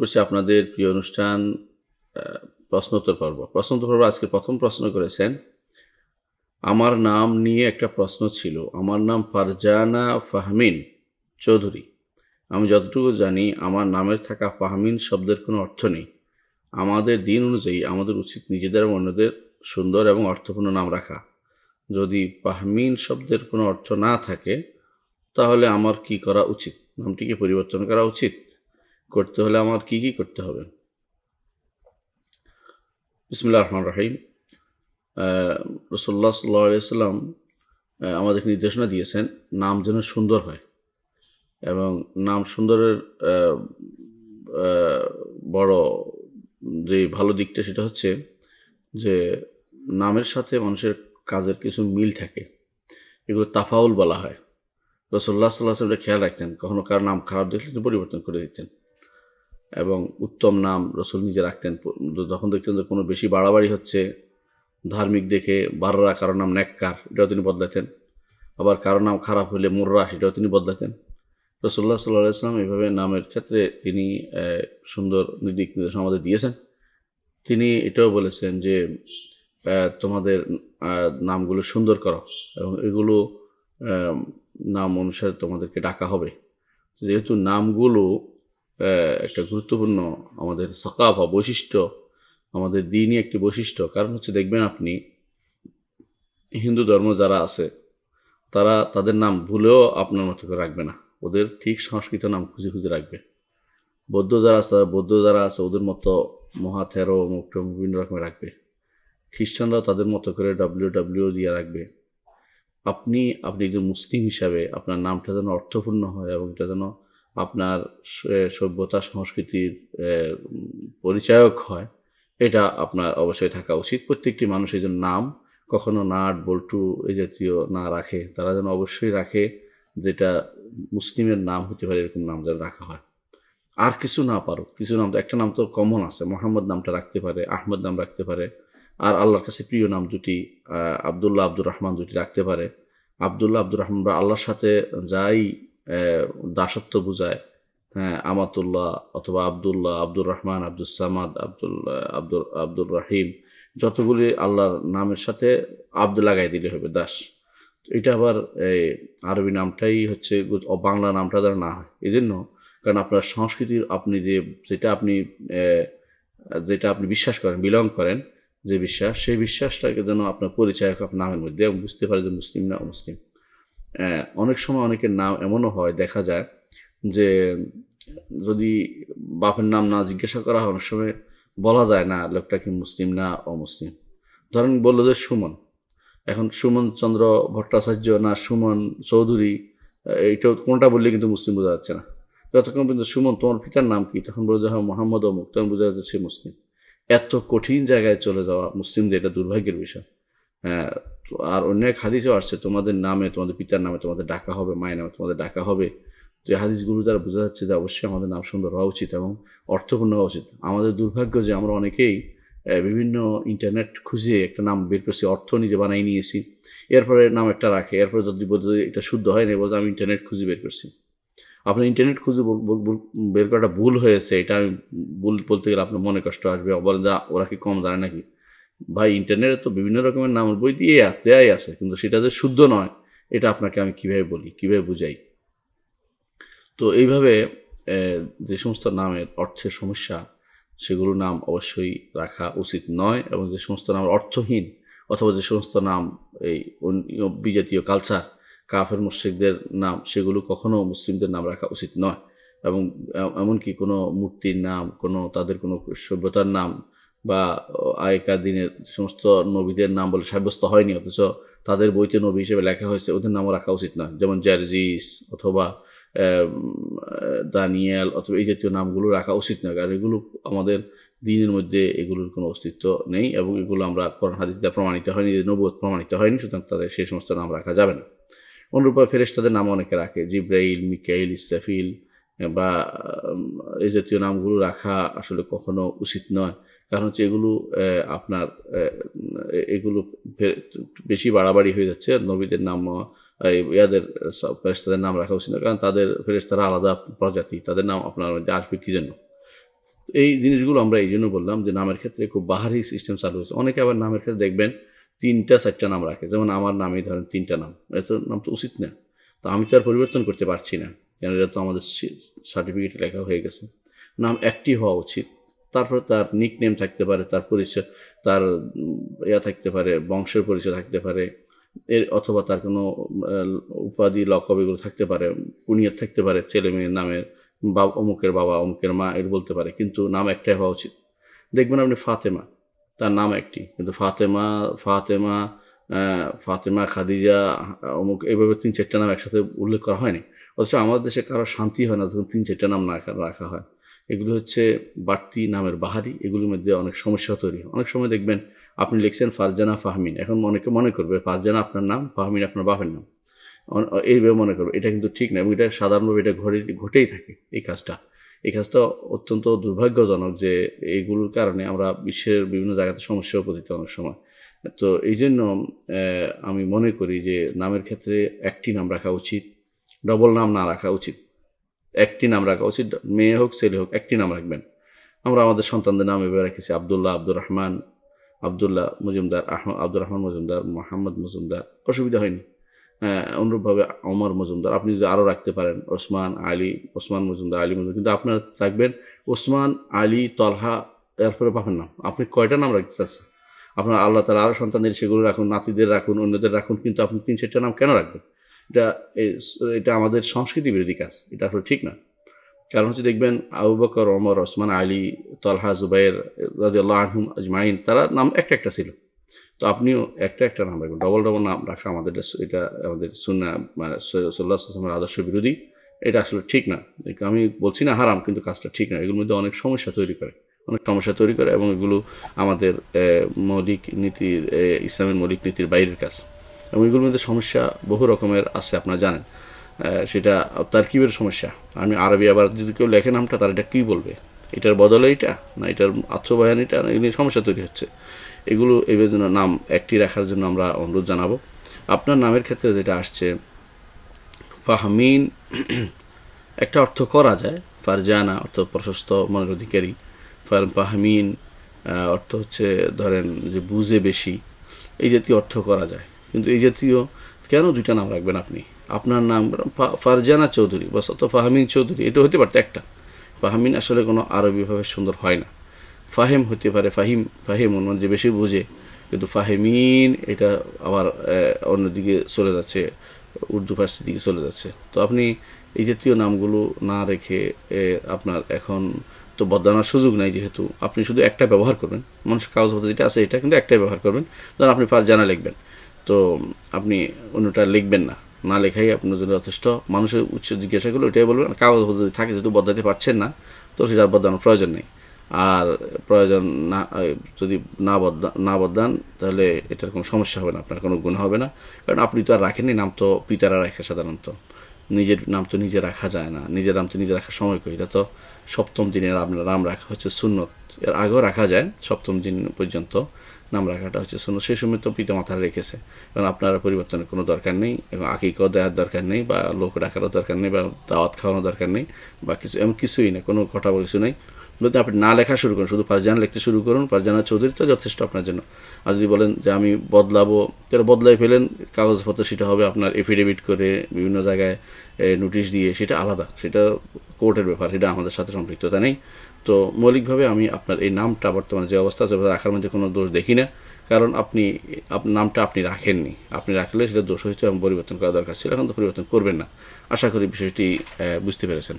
করছি আপনাদের প্রিয় অনুষ্ঠান প্রশ্নোত্তর পর্ব। প্রশ্নোত্তর পর্ব আজকে প্রথম প্রশ্ন করেছেন, আমার নাম নিয়ে একটা প্রশ্ন ছিল। আমার নাম ফারজানা ফাহমিন চৌধুরী। আমি যতটুকু জানি আমার নামের থাকা ফাহমিন শব্দের কোনো অর্থ নেই। আমাদের দিন অনুযায়ী আমাদের উচিত নিজেদের এবং অন্যদের সুন্দর এবং অর্থপূর্ণ নাম রাখা। যদি ফাহমিন শব্দের কোনো অর্থ না থাকে তাহলে আমার কি করা উচিত? নামটিকে পরিবর্তন করা উচিত? করতে হলে আমার কি কি করতে হবে? বিসমিল্লাহির রহমানির রহিম। রাসূলুল্লাহ সাল্লাল্লাহু আলাইহি ওয়াসাল্লাম আমাদেরকে নির্দেশনা দিয়েছেন নাম যেন সুন্দর হয়, এবং নাম সুন্দরের বড় যে ভালো দিকটা সেটা হচ্ছে যে নামের সাথে মানুষের কাজের কিছু মিল থাকে, এগুলো তাফাউল বলা হয়। রাসূলুল্লাহ সাল্লাল্লাহু আলাইহি ওয়াসাল্লাম খেয়াল রাখতেন, কখনো কার নাম খারাপ দেখলে তিনি পরিবর্তন করে দিতেন, এবং উত্তম নাম রসুল নিজে রাখতেন। যখন দেখতেন যে কোনো বেশি বাড়াবাড়ি হচ্ছে, ধার্মিক দেখে বাররা, কারো নাম নেককার, এটাও তিনি বদলাতেন। আবার কারো নাম খারাপ হলে মুর্রা, সেটাও তিনি বদলাতেন। রাসূলুল্লাহ সাল্লাল্লাহু আলাইহি ওয়াসাল্লাম এইভাবে নামের ক্ষেত্রে তিনি সুন্দর দিক নির্দেশনা আমাদের দিয়েছেন। তিনি এটাও বলেছেন যে তোমাদের নামগুলো সুন্দর করো, এবং এগুলো নাম অনুসারে তোমাদেরকে ডাকা হবে। যেহেতু নামগুলো একটা গুরুত্বপূর্ণ আমাদের সাকাফা বৈশিষ্ট্য, আমাদের দিনই একটি বৈশিষ্ট্য। কারণ হচ্ছে দেখবেন আপনি হিন্দু ধর্ম যারা আছে তারা তাদের নাম ভুলেও আপনার মতো করে রাখবে না, ওদের ঠিক সংস্কৃত নাম খুঁজে খুঁজে রাখবে। বৌদ্ধ যারা আছে ওদের মতো মহাথেরো মুক্ত বিভিন্ন রকমের রাখবে। খ্রিস্টানরাও তাদের মতো করে ডব্লিউ দিয়ে রাখবে। আপনি একজন মুসলিম হিসাবে আপনার নামটা যেন অর্থপূর্ণ হয় এবং এটা যেন আপনার সভ্যতা সংস্কৃতির পরিচায়ক হয়, এটা আপনার অবশ্যই থাকা উচিত। প্রত্যেকটি মানুষ এই জন্য নাম কখনো নাট বল্টু এই জাতীয় না রাখে, তারা যেন অবশ্যই রাখে যেটা মুসলিমের নাম হতে পারে, এরকম নাম যেন রাখা হয়। আর কিছু না পারো, কিছু নাম তো, একটা নাম তো কমন আছে, মোহাম্মদ নামটা রাখতে পারে, আহমদ নাম রাখতে পারে, আর আল্লাহর কাছে প্রিয় নাম দুটি আবদুল্লাহ আব্দুর রহমান দুটি রাখতে পারে। আবদুল্লাহ আব্দুর রহমান বা আল্লাহর সাথে যাই দাসত্ব বুঝায়, হ্যাঁ, আমাতুল্লাহ অথবা আবদুল্লাহ, আব্দুর রহমান, আব্দুল সামাদ, আব্দুর রাহিম, যতগুলি আল্লাহর নামের সাথে আব্দ লাগাই দিলে হবে দাস। এটা আবার আরবি নামটাই হচ্ছে, বাংলা নামটা যেন না হয় এই জন্য। কারণ আপনার সংস্কৃতির আপনি যেটা আপনি বিশ্বাস করেন, বিলং করেন, যে বিশ্বাস, সেই বিশ্বাসটাকে যেন আপনার পরিচয় আপনার নামের মধ্যে, এবং বুঝতে পারে যে মুসলিম না অমুসলিম। অনেক সময় অনেকের নাম এমনও হয়, দেখা যায় যে যদি বাপের নাম না জিজ্ঞাসা করা হয়, অনেক সময় বলা যায় না লোকটা কি মুসলিম না অমুসলিম। ধরেন বললো যে সুমন, এখন সুমন চন্দ্র ভট্টাচার্য না সুমন চৌধুরী, এইটা কোনটা বললে কিন্তু মুসলিম বোঝা যাচ্ছে না। যতক্ষণ পর্যন্ত সুমন তোমার পিতার নাম কি, তখন বলে যে হ্যাঁ মোহাম্মদ অমুক, তখন বোঝা যাচ্ছে সে মুসলিম। এত কঠিন জায়গায় চলে যাওয়া মুসলিমদের, এটা দুর্ভাগ্যের বিষয়। হ্যাঁ, আর অন্য এক হাদিসেও আসছে, তোমাদের নামে, তোমাদের পিতার নামে তোমাদের ডাকা হবে, মায়ের নামে তোমাদের ডাকা হবে। তো এই হাদিসগুলো দ্বারা বোঝা যাচ্ছে যে অবশ্যই আমাদের নাম সুন্দর হওয়া উচিত এবং অর্থপূর্ণ হওয়া উচিত। আমাদের দুর্ভাগ্য যে আমরা অনেকেই বিভিন্ন ইন্টারনেট খুঁজে একটা নাম বের করছি, অর্থ নিজে বানাই নিয়েছি, এরপরে নাম একটা রাখে, এরপরে যদি এটা শুদ্ধ হয় না, বলতে আমি ইন্টারনেট খুঁজে বের করছি। আপনার ইন্টারনেট খুঁজে বের করাটা ভুল হয়েছে, এটা আমি ভুল বলতে গেলে আপনার মনে কষ্ট আসবে, বলেন যা ওরা কি কম জানে নাকি। ভাই, ইন্টারনেটে তো বিভিন্ন রকমের নামের বই দেয়াই আছে, কিন্তু সেটা যে শুদ্ধ নয়, এটা আপনাকে আমি কিভাবে বলি, কিভাবে বুঝাই। তো এইভাবে যে সমস্ত নামের অর্থের সমস্যা, সেগুলো নাম অবশ্যই রাখা উচিত নয়, এবং যে সমস্ত নাম অর্থহীন, অথবা যে সমস্ত নাম এই বিজাতীয় কালচার, কাফের মুশরিকদের নাম, সেগুলো কখনো মুসলিমদের নাম রাখা উচিত নয়। এবং এমনকি কোনো মূর্তির নাম, তাদের কোনো সভ্যতার নাম, বা আগেকার দিনের সমস্ত নবীদের নাম বলে সাব্যস্ত হয়নি, অথচ তাদের বইতে নবী হিসেবে লেখা হয়েছে, ওদের নামও রাখা উচিত নয়। যেমন জার্জিস অথবা দানিয়েল অথবা এই জাতীয় নামগুলো রাখা উচিত নয়, কারণ এগুলো আমাদের দিনের মধ্যে এগুলোর কোনো অস্তিত্ব নেই, এবং এগুলো আমরা কোরআন হাদিস দিয়ে প্রমাণিত হয়নি, নবুয়ত প্রমাণিত হয়নি, সুতরাং তাদের সেই সমস্ত নাম রাখা যাবে না। অনুরূপভাবে ফেরেশতাদের নাম অনেকে রাখে, জিব্রাইল, মিকাইল, ইসরাফিল, বা এই জাতীয় নামগুলো রাখা আসলে কখনো উচিত নয়। কারণ হচ্ছে এগুলো আপনার এগুলো বেশি বাড়াবাড়ি হয়ে যাচ্ছে। নবীদের নাম, ইয়াদের ফেরেশতাদের নাম রাখা উচিত না, কারণ তাদের ফেরেশতারা আলাদা প্রজাতি, তাদের নাম আপনার মধ্যে আসবে কি জন্য। এই জিনিসগুলো আমরা এই জন্য বললাম যে নামের ক্ষেত্রে খুব বাহারি সিস্টেম চালু হয়েছে। অনেকে আবার নামের ক্ষেত্রে দেখবেন 3টা 4টা নাম রাখে, যেমন আমার নামই ধরেন 3টা নাম, এত নাম তো উচিত না। তো আমি তো আর পরিবর্তন করতে পারছি না, কারণ এটা তো আমাদের সার্টিফিকেটে লেখা হয়ে গেছে। নাম একটি হওয়া উচিত। তারপরে তার নিক নেম থাকতে পারে, তার পরিচয়, তার থাকতে পারে, বংশের পরিচয় থাকতে পারে, এর অথবা তার কোনো উপাধি লকব এগুলো থাকতে পারে, কুনিয়ত থাকতে পারে, ছেলে মেয়ের নামের অমুকের বাবা অমুকের মা এর বলতে পারে, কিন্তু নাম একটাই হওয়া উচিত। দেখবেন আপনি ফাতেমা, তার নাম একটি, কিন্তু ফাতেমা ফাতেমা ফাতেমা খাদিজা অমুক এইভাবে 3-4টা নাম একসাথে উল্লেখ করা হয়নি। অথচ আমাদের দেশে কারো শান্তি হয় না যখন 3-4টা নাম না রাখা হয়। এগুলো হচ্ছে বাড়তি নামের বাহারি, এগুলোর মধ্যে অনেক সমস্যা তৈরি হয়। অনেক সময় দেখবেন আপনি লিখছেন ফারজানা ফাহমিন, এখন অনেকে মনে করবে ফারজানা আপনার নাম, ফাহমিন আপনার বাপের নাম, এইভাবে মনে করবে। এটা কিন্তু ঠিক না, এবং এটা সাধারণভাবে এটা ঘটেই থাকে। এই কাজটা অত্যন্ত দুর্ভাগ্যজনক যে এইগুলোর কারণে আমরা বিশ্বের বিভিন্ন জায়গাতে সমস্যাও পতিত অনেক সময়। তো এই জন্য আমি মনে করি যে নামের ক্ষেত্রে একটি নাম রাখা উচিত, ডবল নাম না রাখা উচিত। একটি নাম রাখা উচিত, মেয়ে হোক ছেলে হোক একটি নাম রাখবেন। আমরা আমাদের সন্তানদের নাম এভাবে রেখেছি আবদুল্লাহ, আব্দুর রহমান, আবদুল্লাহ মজুমদার, আব্দুর রহমান মজুমদার, মোহাম্মদ মজুমদার, অসুবিধা হয়নি। অনুরূপভাবে ওমর মজুমদার, আপনি যদি আরও রাখতে পারেন ওসমান আলী, ওসমান মজুমদার, আলী মজুমদার, কিন্তু আপনারা রাখবেন ওসমান আলী তলহা, এরপরে পাবেন না। আপনি কয়টা নাম রাখতে চাচ্ছেন? আপনার আল্লাহ তাআলা আরও সন্তানদের সেগুলো রাখুন, নাতিদের রাখুন, অন্যদের রাখুন, কিন্তু আপনি 3-4টা নাম কেন রাখবেন? এটা এটা আমাদের সংস্কৃতি বিরোধী কাজ, এটা আসলে ঠিক না। কারণ হচ্ছে দেখবেন আবু বকর, ওমর, ওসমান, আলী, তলহা, জুবাইর রাদিয়াল্লাহু আনহুম আজমাইন, তারা নাম একটা একটা ছিল। তো আপনিও একটা নাম রাখবেন। ডবল নাম রাখা আমাদের এটা আমাদের সুন্নাহ, মানে সাল্লাল্লাহু আলাইহি ওয়াসাল্লামের আদর্শ বিরোধী। এটা আসলে ঠিক না। আমি বলছি না হারাম, কিন্তু কাজটা ঠিক না। এগুলোর মধ্যে অনেক সমস্যা তৈরি করে, এবং এগুলো আমাদের মৌলিক নীতির, ইসলামের মৌলিক নীতির বাইরের কাজ, এবং এগুলোর মধ্যে সমস্যা বহু রকমের আছে, আপনারা জানেন। সেটা তারকিবের সমস্যা। আমি আরবি আবার যদি কেউ লেখে নামটা, তার এটা কী বলবে? এটার বদলে এটা না, এটার আত্মবয়ান এটা, এগুলো সমস্যা তৈরি হচ্ছে। এগুলো এই জন্য নাম একটি রাখার জন্য আমরা অনুরোধ জানাবো। আপনার নামের ক্ষেত্রে যেটা আসছে ফাহমিন, একটা অর্থ করা যায়, ফারজানা অর্থ প্রশস্ত মনের অধিকারী, ফাহমিন অর্থ হচ্ছে ধরেন যে বুঝে বেশি, এই জাতীয় অর্থ করা যায়। কিন্তু এই জাতীয় কেন 2টা নাম রাখবেন আপনি? আপনার নাম ফারজানা চৌধুরী বাস, অত ফাহমিন চৌধুরী, এটা হতে পারতো একটা। ফাহমিন আসলে কোনো আরবিভাবে সুন্দর হয় না। ফাহেম হতে পারে, ফাহিম অন্য যে বেশি বুঝে, কিন্তু ফাহেমিন এটা আবার অন্যদিকে চলে যাচ্ছে, উর্দু ফার্সির দিকে চলে যাচ্ছে। তো আপনি এই জাতীয় নামগুলো না রেখে আপনার এখন তো বদলানোর সুযোগ নাই, যেহেতু আপনি শুধু একটা ব্যবহার করবেন, মানুষের কাগজপত্র যেটা আছে এটা কিন্তু একটাই ব্যবহার করবেন। ধরুন আপনি ফারজানা লিখবেন, তো আপনি অন্যটা লিখবেন না লেখাই আপনার জন্য যথেষ্ট। মানুষের উচ্চ জিজ্ঞাসা করলে ওইটাই বলবেন। কাগজপত্র যদি থাকে, যেহেতু বদলাতে পারছেন না, তো সেটা বদলানোর প্রয়োজন নেই। আর প্রয়োজন না, যদি না বদলান তাহলে এটার কোনো সমস্যা হবে না, আপনার কোনো গুণ হবে না। কারণ আপনি তো আর রাখেননি, নাম তো পিতারা রাখে সাধারণত। নিজের নাম তো নিজে রাখা যায় না, নিজের নাম তো নিজে রাখার সময় কই। এটা তো 7ম দিনের আপনার নাম রাখা হচ্ছে সুন্নত। এর আগেও রাখা যায়, 7ম দিন পর্যন্ত নাম রাখাটা হচ্ছে সুন্নত। সেই সময় তো পিতা মাতারা রেখেছে, কারণ আপনার পরিবর্তনের কোনো দরকার নেই, এবং আকিকাও দেওয়ার দরকার নেই, বা লোক ডাকারও দরকার নেই, বা দাওয়াত খাওয়ানোর দরকার নেই, বা কিছু এমন কিছুই নেই, কোনো কথা কিছু নেই। যদি আপনি না লেখা শুরু করেন, শুধু ফারজানা লিখতে শুরু করুন, ফারজানা চৌধুরী, তো যথেষ্ট আপনার জন্য। আর যদি বলেন যে আমি বদলাবো, তাহলে বদলাই ফেলেন, কাগজপত্র সেটা হবে আপনার এফিডেভিট করে বিভিন্ন জায়গায় নোটিশ দিয়ে, সেটা আলাদা, সেটা কোর্টের ব্যাপার, সেটা আমাদের সাথে সম্পৃক্ততা নেই। তো মৌলিকভাবে আমি আপনার এই নামটা বর্তমানে যে অবস্থা আছে রাখার মধ্যে কোনো দোষ দেখি না, কারণ নামটা আপনি রাখেননি। আপনি রাখলে সেটা দোষ হইতো এবং পরিবর্তন করা দরকার ছিল, এখন তো পরিবর্তন করবেন না। আশা করি বিষয়টি বুঝতে পেরেছেন।